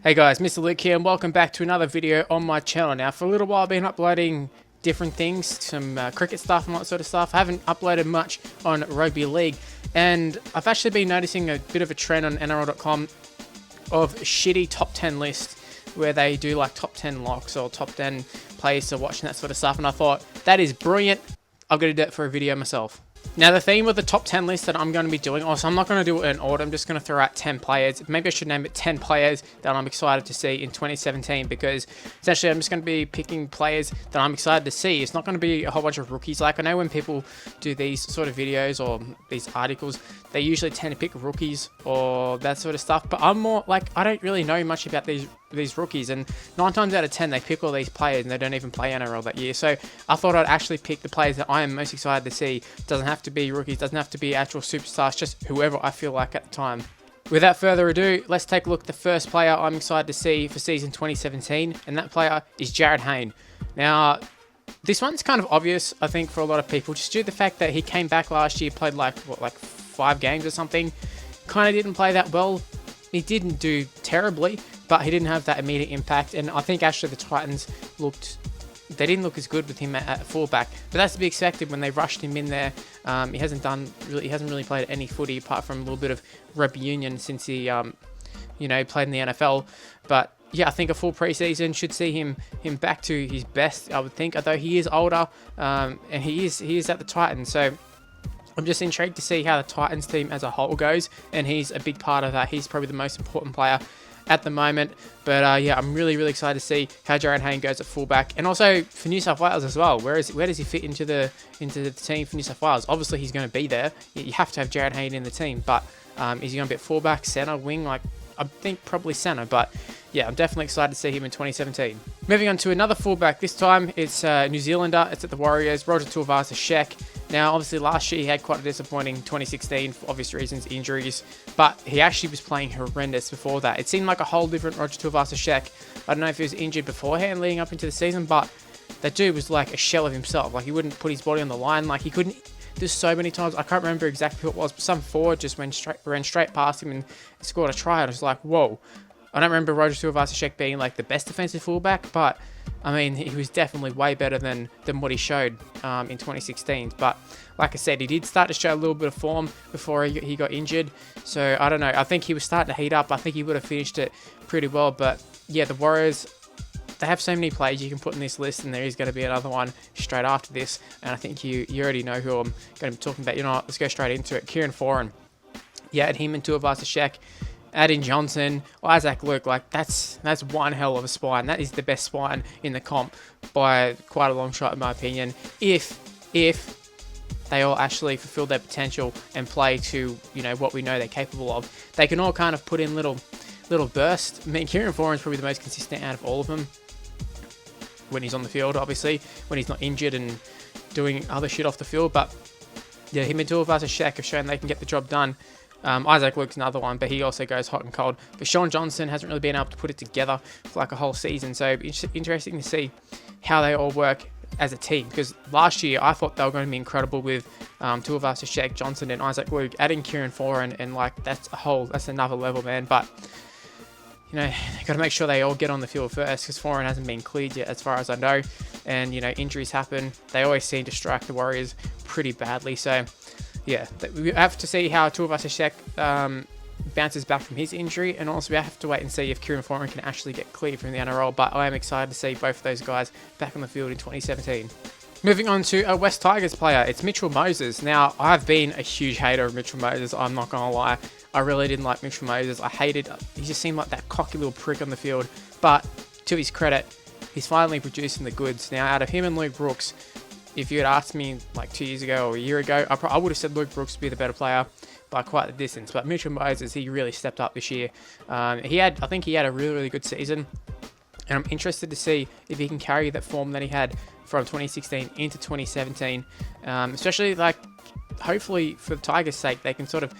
Hey guys, MrLuke here and welcome back to another video on my channel. Now for a little while I've been uploading different things, some cricket stuff and that sort of stuff. I haven't uploaded much on rugby league and I've actually been noticing a bit of a trend on NRL.com of shitty top 10 lists where they do like top 10 locks or top 10 players to watch and that sort of stuff, and I thought that is brilliant. I'm going to do it for a video myself. Now the theme of the top 10 list that I'm going to be doing, also I'm not going to do it in order, I'm just going to throw out 10 players. Maybe I should name it 10 players that I'm excited to see in 2017, because essentially I'm just going to be picking players that I'm excited to see. It's not going to be a whole bunch of rookies. Like I know when people do these sort of videos or these articles, they usually tend to pick rookies or that sort of stuff, but I'm more like, I don't really know much about these rookies, and 9 times out of 10 they pick all these players and they don't even play NRL that year. So I thought I'd actually pick the players that I am most excited to see. Doesn't have to be rookies, doesn't have to be actual superstars, just whoever I feel like at the time. Without further ado, let's take a look at the first player I'm excited to see for season 2017, and that player is Jarryd Hayne. Now this one's kind of obvious, I think, for a lot of people, just due to the fact that he came back last year, played like 5 games or something, kind of didn't play that well. He didn't do terribly, but he didn't have that immediate impact, and I think actually the Titans didn't look as good with him at fullback, but that's to be expected when they rushed him in there. He hasn't really played any footy apart from a little bit of rugby union since he played in the NFL. But yeah, I think a full preseason should see him back to his best, I would think, although he is older, and he is at the Titans. So I'm just intrigued to see how the Titans team as a whole goes, and he's a big part of that. He's probably the most important player at the moment. But yeah, I'm really excited to see how Jarryd Hayne goes at fullback, and also for New South Wales as well. Where does he fit into the team for New South Wales? Obviously he's going to be there. You have to have Jarryd Hayne in the team, but is he going to be at fullback, centre, wing? Like, I think probably centre, but yeah, I'm definitely excited to see him in 2017. Moving on to another fullback. This time it's New Zealander. It's at the Warriors, Roger Tuivasa-Sheck. Now, obviously, last year he had quite a disappointing 2016 for obvious reasons, injuries, but he actually was playing horrendous before that. It seemed like a whole different Roger Tuivasa-Sheck. I don't know if he was injured beforehand leading up into the season, but that dude was like a shell of himself. Like, he wouldn't put his body on the line. Like, he couldn't. There's so many times, I can't remember exactly who it was, but some forward just ran straight past him and scored a try. I was like, whoa. I don't remember Roger Tuivasa-Sheck being like the best defensive fullback, but I mean, he was definitely way better than what he showed in 2016. But like I said, he did start to show a little bit of form before he got injured. So I don't know. I think he was starting to heat up. I think he would have finished it pretty well. But yeah, the Warriors, they have so many players you can put in this list, and there is going to be another one straight after this. And I think you already know who I'm going to be talking about. You know what? Let's go straight into it. Kieran Foran. Yeah, and him and Tuivasa-Sheck. Add in Johnson, Isaac Luke, like that's one hell of a spine. That is the best spine in the comp by quite a long shot, in my opinion. If they all actually fulfill their potential and play to what we know they're capable of, they can all kind of put in little bursts. I mean, Kieran Foran is probably the most consistent out of all of them when he's on the field, obviously, when he's not injured and doing other shit off the field. But yeah, him and Tuivasa-Sheck have shown they can get the job done. Isaac Luke's another one, but he also goes hot and cold. But Shaun Johnson hasn't really been able to put it together for like a whole season, so it's interesting to see how they all work as a team, because last year I thought they were going to be incredible with Tuivasa-Sheck, Johnson and Isaac Luke. Adding Kieran Foran and like that's another level, man. But they got to make sure they all get on the field first, because Foran hasn't been cleared yet as far as I know, and injuries happen. They always seem to strike the Warriors pretty badly, so yeah, we have to see how Tuivasa-Sheck bounces back from his injury, and also we have to wait and see if Kieran Foran can actually get cleared from the NRL. But I am excited to see both of those guys back on the field in 2017. Moving on to a West Tigers player, it's Mitchell Moses. Now, I've been a huge hater of Mitchell Moses, I'm not going to lie. I really didn't like Mitchell Moses. He just seemed like that cocky little prick on the field. But to his credit, he's finally producing the goods. Now, out of him and Luke Brooks, if you had asked me like 2 years ago or a year ago, I would have said Luke Brooks would be the better player by quite the distance. But Mitchell Moses, he really stepped up this year. I think he had a really good season, and I'm interested to see if he can carry that form that he had from 2016 into 2017. Especially like, hopefully for the Tigers' sake, they can sort of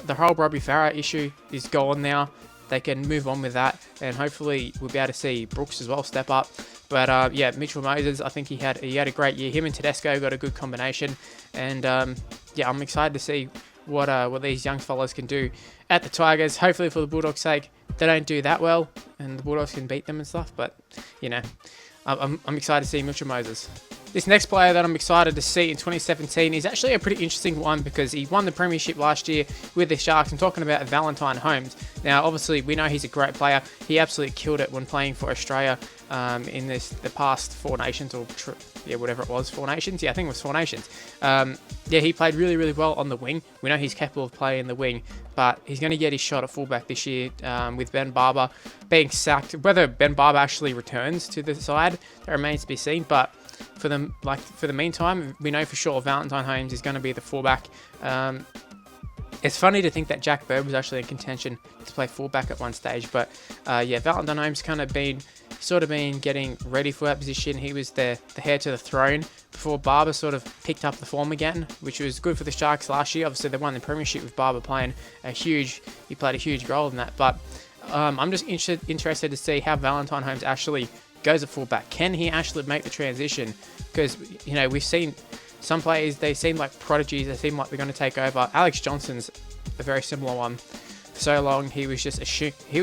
the whole Robbie Farah issue is gone now. They can move on with that, and hopefully we'll be able to see Brooks as well step up. But yeah, Mitchell Moses, I think he had a great year. Him and Tedesco got a good combination, and yeah, I'm excited to see what these young fellas can do at the Tigers. Hopefully for the Bulldogs' sake, they don't do that well, and the Bulldogs can beat them and stuff. But you know, I'm excited to see Mitchell Moses. This next player that I'm excited to see in 2017 is actually a pretty interesting one because he won the premiership last year with the Sharks. I'm talking about Valentine Holmes. Now, obviously, we know he's a great player. He absolutely killed it when playing for Australia in the past Four Nations, or whatever it was, Four Nations. Yeah, I think it was Four Nations. Yeah, he played really, really well on the wing. We know he's capable of playing the wing, but he's going to get his shot at fullback this year with Ben Barber being sacked. Whether Ben Barber actually returns to the side, that remains to be seen, but for the meantime, we know for sure Valentine Holmes is going to be the fullback. It's funny to think that Jack Bird was actually in contention to play fullback at one stage, but yeah, Valentine Holmes kind of been getting ready for that position. He was the heir to the throne before Barber sort of picked up the form again, which was good for the Sharks last year. Obviously, they won the premiership with Barber playing he played a huge role in that. But I'm just interested to see how Valentine Holmes actually goes at fullback. Can he actually make the transition? Because, you know, we've seen some players, they seem like prodigies. They seem like they're going to take over. Alex Johnson's a very similar one. For so long, he was just assumed he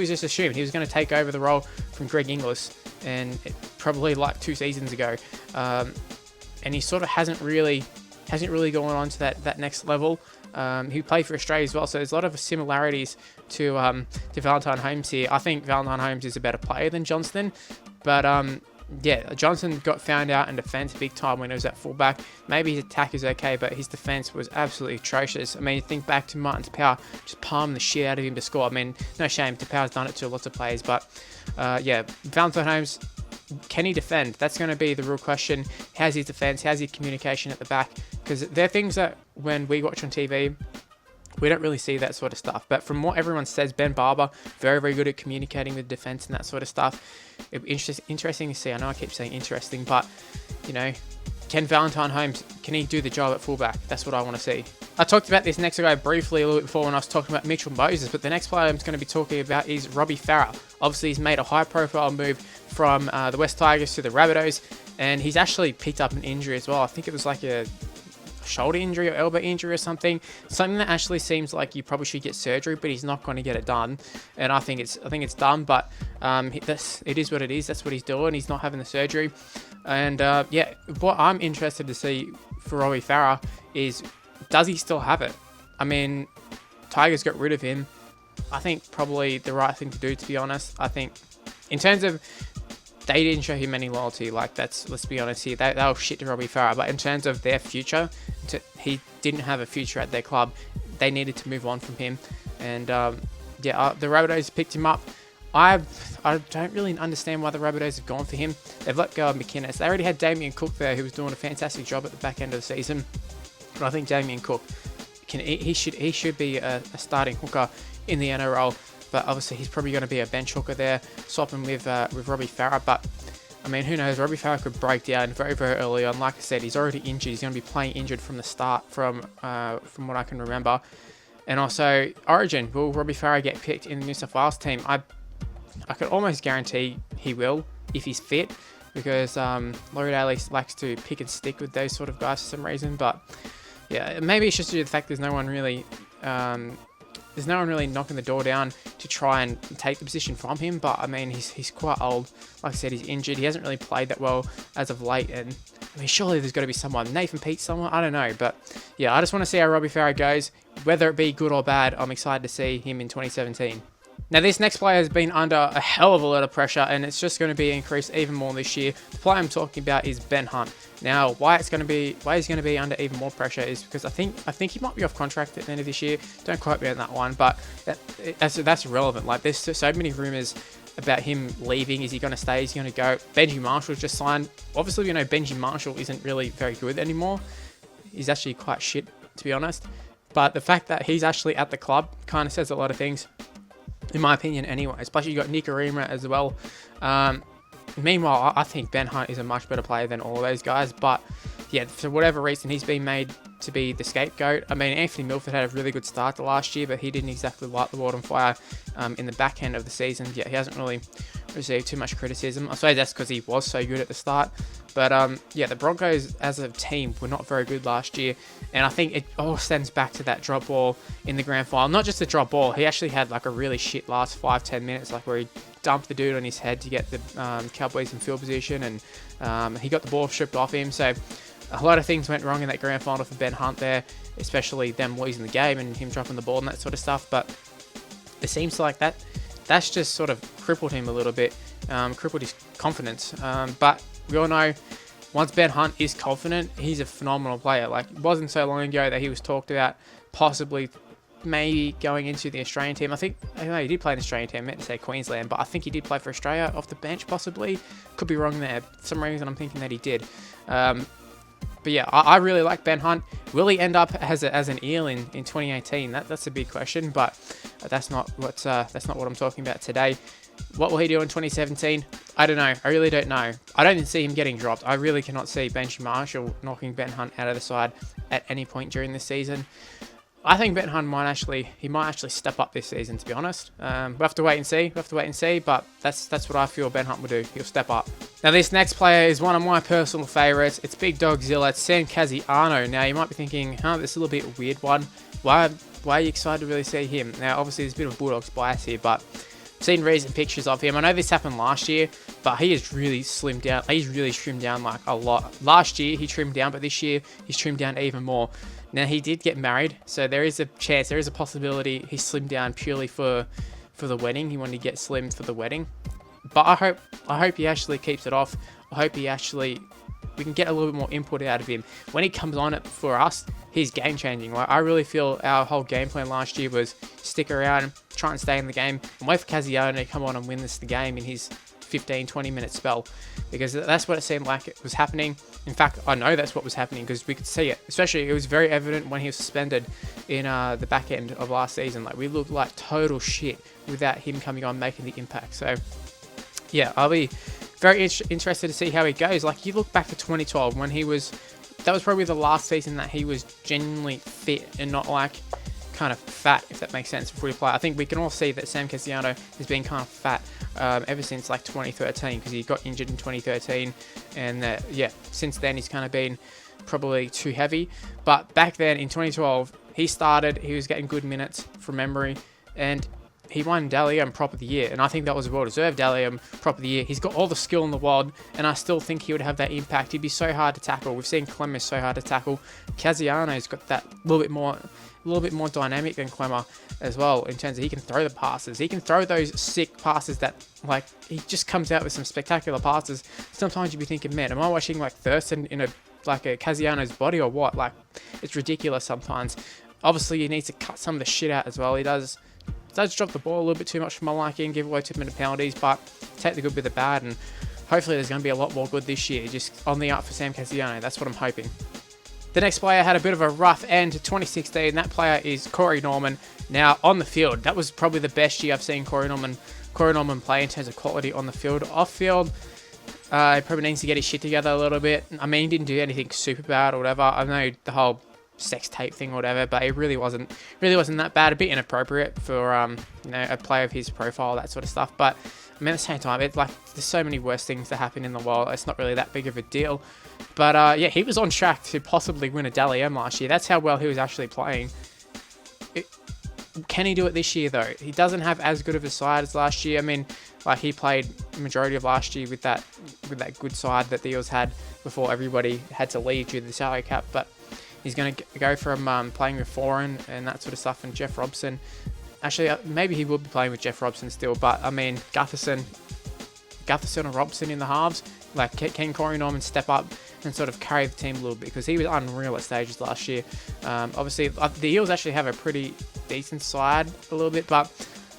was going to take over the role from Greg Inglis, and probably like 2 seasons ago. And he sort of hasn't really gone on to that next level. He played for Australia as well, so there's a lot of similarities to Valentine Holmes here. I think Valentine Holmes is a better player than Johnston, but yeah, Johnson got found out in defence big time when he was at fullback. Maybe his attack is okay, but his defence was absolutely atrocious. I mean, think back to Martin Tapau just palming the shit out of him to score. I mean, no shame, Tapau's done it to lots of players, but yeah, Valentine Holmes, can he defend? That's going to be the real question. How's his defence? How's his communication at the back? Because they're things that when we watch on TV, we don't really see that sort of stuff. But from what everyone says, Ben Barber, very, very good at communicating with defence and that sort of stuff. It'd be interesting to see. I know I keep saying interesting, but, you know, can Valentine Holmes, can he do the job at fullback? That's what I want to see. I talked about this next guy briefly a little bit before when I was talking about Mitchell Moses, but the next player I'm going to be talking about is Robbie Farah. Obviously, he's made a high-profile move from the West Tigers to the Rabbitohs, and he's actually picked up an injury as well. I think it was like a shoulder injury or elbow injury or something that actually seems like you probably should get surgery, but he's not going to get it done, and I think it's done. But it is what it is. That's what he's doing. He's not having the surgery, and yeah, what I'm interested to see for Robbie Farah is, does he still have it? I mean, Tigers got rid of him. I think probably the right thing to do, to be honest. I think in terms of, they didn't show him any loyalty. Like, let's be honest here. They were shit to Robbie Farah. But in terms of their future, he didn't have a future at their club. They needed to move on from him. And yeah, the Rabbitohs picked him up. I don't really understand why the Rabbitohs have gone for him. They've let go of McInnes. They already had Damien Cook there, who was doing a fantastic job at the back end of the season. But I think Damien Cook he should be a starting hooker in the NRL. But obviously, he's probably going to be a bench hooker there, swapping with Robbie Farah. But I mean, who knows? Robbie Farah could break down very, very early on. Like I said, he's already injured. He's going to be playing injured from the start, from what I can remember. And also, Origin, will Robbie Farah get picked in the New South Wales team? I could almost guarantee he will if he's fit, because Laurie Daly likes to pick and stick with those sort of guys for some reason. But yeah, maybe it's just due to the fact there's no one really knocking the door down to try and take the position from him. But I mean, he's quite old. Like I said, he's injured. He hasn't really played that well as of late. And I mean, surely there's got to be someone. Nathan Pete, someone? I don't know. But yeah, I just want to see how Robbie Farah goes. Whether it be good or bad, I'm excited to see him in 2017. Now, this next player has been under a hell of a lot of pressure, and it's just going to be increased even more this year. The player I'm talking about is Ben Hunt. Now, why he's going to be under even more pressure is because I think he might be off contract at the end of this year. Don't quote me on that one, but that's irrelevant. Like, there's so many rumors about him leaving. Is he going to stay? Is he going to go? Benji Marshall just signed. Obviously, we know Benji Marshall isn't really very good anymore. He's actually quite shit, to be honest. But the fact that he's actually at the club kind of says a lot of things, in my opinion, anyway. Especially you got Nick Arima as well. Meanwhile, I think Ben Hunt is a much better player than all of those guys. But yeah, for whatever reason, he's been made to be the scapegoat. I mean, Anthony Milford had a really good start to last year, but he didn't exactly light the world on fire in the back end of the season. Yeah, he hasn't really receive too much criticism. I suppose that's because he was so good at the start. But yeah, the Broncos as a team were not very good last year, and I think it all stems back to that drop ball in the grand final. Not just the drop ball, he actually had like a really shit last 5-10 minutes, like where he dumped the dude on his head to get the Cowboys in field position, and he got the ball stripped off him. So a lot of things went wrong in that grand final for Ben Hunt there, especially them losing the game and him dropping the ball and that sort of stuff. But it seems like that's just sort of crippled him a little bit, crippled his confidence. But we all know once Ben Hunt is confident, he's a phenomenal player. Like, it wasn't so long ago that he was talked about possibly maybe going into the Australian team. I know he did play in the Australian team. I meant to say Queensland, but I think he did play for Australia off the bench possibly. Could be wrong there. For some reason I'm thinking that he did. But yeah, I really like Ben Hunt. Will he end up as an Eel in 2018? That's a big question, but that's not what I'm talking about today. What will he do in 2017? I don't know. I really don't know. I don't see him getting dropped. I really cannot see Benji Marshall knocking Ben Hunt out of the side at any point during this season. I think Ben Hunt might actually step up this season, to be honest. We'll have to wait and see. But that's what I feel Ben Hunt will do. He'll step up. Now, this next player is one of my personal favourites. It's Big Dog Zilla. It's Sam Kasiano. Now, you might be thinking, this is a little bit of a weird one. Why are you excited to really see him? Now, obviously, there's a bit of Bulldogs bias here, but I've seen recent pictures of him. I know this happened last year, but he has really slimmed down. He's really trimmed down like a lot. Last year, he trimmed down, but this year, he's trimmed down even more. Now, he did get married, so there is a chance, there is a possibility he slimmed down purely for the wedding. He wanted to get slimmed for the wedding. But I hope he actually keeps it off. I hope we can get a little bit more input out of him. When he comes on it for us, he's game-changing. Like, I really feel our whole game plan last year was stick around, try and stay in the game, and wait for Kasiano to come on and win the game in his 15-20 minute spell, because that's what it seemed like it was happening. In fact, I know that's what was happening because we could see it. Especially, it was very evident when he was suspended in the back end of last season. Like, we looked like total shit without him coming on, making the impact. So yeah, I'll be very interested to see how he goes. Like, you look back to 2012 when that was probably the last season that he was genuinely fit and not like kind of fat, if that makes sense, before he played. I think we can all see that Sam Kasiano has been kind of fat ever since like 2013, because he got injured in 2013, and yeah, since then he's kind of been probably too heavy. But back then in 2012, he was getting good minutes from memory, and he won Dally M Prop of the Year, and I think that was a well-deserved Dally M Prop of the Year. He's got all the skill in the world, and I still think he would have that impact. He'd be so hard to tackle. We've seen Clemmer so hard to tackle. Kasiano's got that little bit more dynamic than Clemmer as well, in terms of he can throw the passes. He can throw those sick passes that, like, he just comes out with some spectacular passes. Sometimes you'd be thinking, man, am I watching like Thurston in a Kasiano's body or what? Like, it's ridiculous sometimes. Obviously, he needs to cut some of the shit out as well. He does drop the ball a little bit too much for my liking, give away too many penalties, but take the good with the bad, and hopefully there's going to be a lot more good this year, just on the up for Sam Kasiano. That's what I'm hoping. The next player had a bit of a rough end to 2016. That player is Corey Norman. Now, on the field, that was probably the best year I've seen Corey Norman play in terms of quality on the field. Off field, he probably needs to get his shit together a little bit. I mean, he didn't do anything super bad or whatever. I know the whole sex tape thing or whatever, but it really wasn't that bad. A bit inappropriate for a player of his profile, that sort of stuff. But I mean, at the same time, it's like there's so many worse things that happen in the world. It's not really that big of a deal. But yeah, he was on track to possibly win a Dally M last year. That's how well he was actually playing. Can he do it this year though? He doesn't have as good of a side as last year. I mean, like, he played the majority of last year with that good side that the Eels had before everybody had to leave due to the salary cap. But he's going to go from playing with Foran and that sort of stuff, and Jeff Robson. Actually, maybe he will be playing with Jeff Robson still, but I mean, Gutherson and Robson in the halves. Like, can Corey Norman step up and sort of carry the team a little bit, because he was unreal at stages last year. Obviously, the Eels actually have a pretty decent side a little bit, but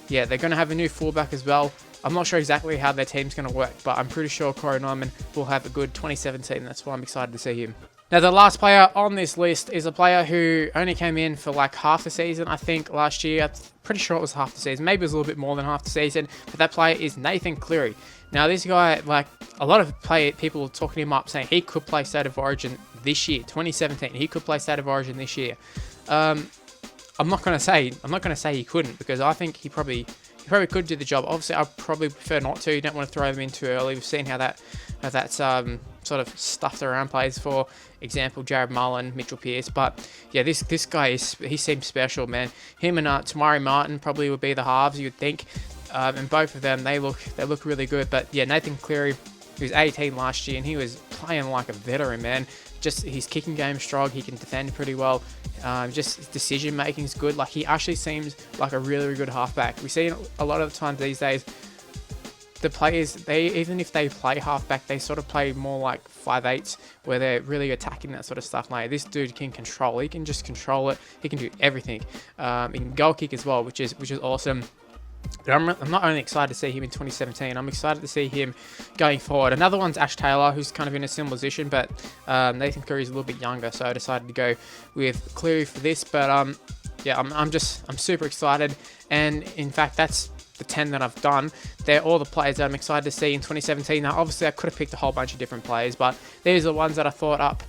yeah, they're going to have a new fullback as well. I'm not sure exactly how their team's going to work, but I'm pretty sure Corey Norman will have a good 2017. That's why I'm excited to see him. Now, the last player on this list is a player who only came in for like half the season, I think, last year. I'm pretty sure it was half the season. Maybe it was a little bit more than half the season. But that player is Nathan Cleary. Now, this guy, like, a lot of people are talking him up, saying he could play State of Origin this year, 2017. He could play State of Origin this year. I'm not going to say he couldn't, because I think he probably probably could do the job. Obviously, I probably prefer not to. You don't want to throw them in too early. We've seen how that's sort of stuffed around players. For example, Jared Mullen, Mitchell Pearce. But yeah, this guy he seems special, man. Him and Tamari Martin probably would be the halves, you'd think. And both of them, they look really good. But yeah, Nathan Cleary, he was 18 last year, and he was playing like a veteran, man. Just his kicking game strong. He can defend pretty well. Just his decision making is good. Like, he actually seems like a really, really good halfback. We see a lot of the times these days, the players, even if they play halfback, they sort of play more like 5'8", where they're really attacking that sort of stuff. Like, this dude can control. He can just control it. He can do everything. He can goal kick as well, which is awesome. But I'm not only excited to see him in 2017, I'm excited to see him going forward. Another one's Ash Taylor, who's kind of in a similar position, but Nathan Cleary's a little bit younger, so I decided to go with Cleary for this. But yeah, I'm super excited, and in fact, that's the 10 that I've done. They're all the players that I'm excited to see in 2017. Now, obviously, I could have picked a whole bunch of different players, but these are the ones that I thought up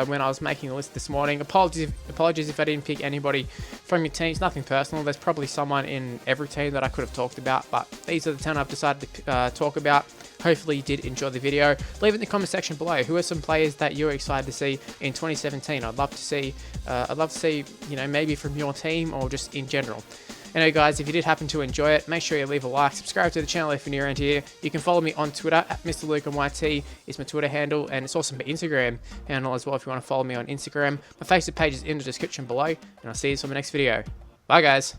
when I was making the list this morning. Apologies if I didn't pick anybody from your teams. Nothing personal. There's probably someone in every team that I could have talked about, but these are the 10 I've decided to talk about. Hopefully you did enjoy the video. Leave it in the comment section below. Who are some players that you're excited to see in 2017? I'd love to see, you know, maybe from your team or just in general. Anyway, guys, if you did happen to enjoy it, make sure you leave a like, subscribe to the channel if you're new around here. You can follow me on Twitter at MrLuke on YT is my Twitter handle, and it's also my Instagram handle as well if you want to follow me on Instagram. My Facebook page is in the description below, and I'll see you in my next video. Bye, guys.